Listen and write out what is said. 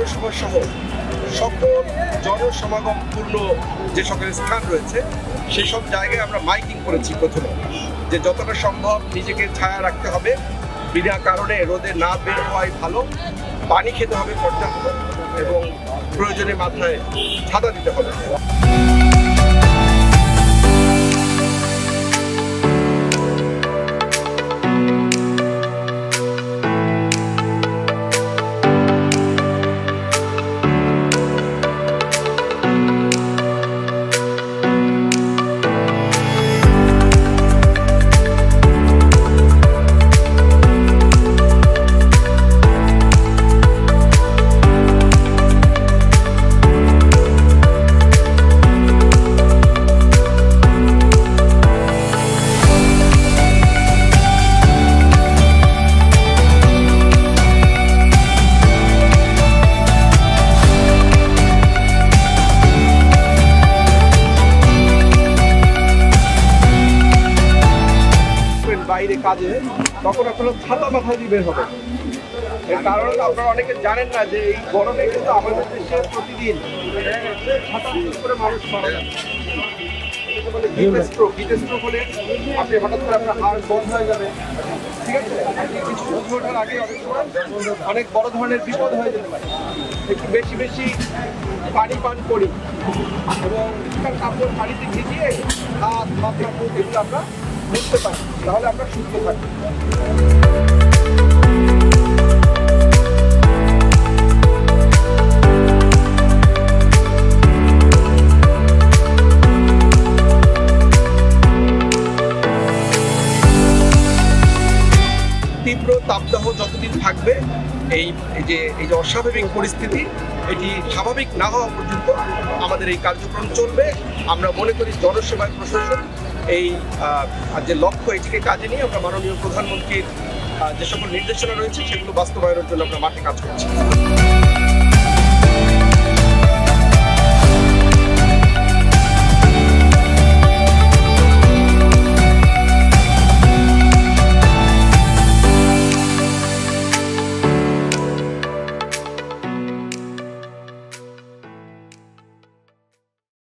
পৌরসভা সহ সকল জনসমাগমপূর্ণ যে সকল স্থান রয়েছে সেসব জায়গায় আমরা মাইকিং করেছি প্রথমে, যে যতটা সম্ভব নিজেকে ছায়া রাখতে হবে, বিনা কারণে রোদে না বের হওয়াই ভালো, পানি খেতে হবে পর্যাপ্ত এবং প্রয়োজনে মাথায় ছাতা দিতে হবে। বাইরে কাজে তখন আপনারা ছাতা মাথায় দিয়ে বের হবে। এর কারণ আপনারা অনেকে জানেন না যে এই গরমে কিন্তু আমাদের দেশে প্রতিদিন ছাতা করে মানুষ মারা যাচ্ছে। হিট স্ট্রোক হলে আপনি হঠাৎ করে আপনার হার্ট বন্ধ হয়ে যাবে, ঠিক আছে? আপনি কিছু বুঝে ওঠার আগে অনেক সময় অনেক বড় ধরনের বিপদ হয়ে যেতে পারে। একটু বেশি বেশি পানি পান করি এবং কাপড় পানিতে ভিজিয়ে হাত মাথা মুখ এগুলো আমরা বুঝতে পারি, তাহলে আমরা সুস্থ থাকি। তীব্র তাপদাহ যতদিন থাকবে, এই যে অস্বাভাবিক পরিস্থিতি এটি স্বাভাবিক না হওয়া পর্যন্ত আমাদের এই কার্যক্রম চলবে। আমরা মনে করি জনসেবায় প্রশাসন এই যে লক্ষ্য এটিকে কাজে নিয়ে আমরা মাননীয় প্রধানমন্ত্রীর যে সকল নির্দেশনা রয়েছে সেগুলো বাস্তবায়নের জন্য আমরা মাঠে কাজ করছি।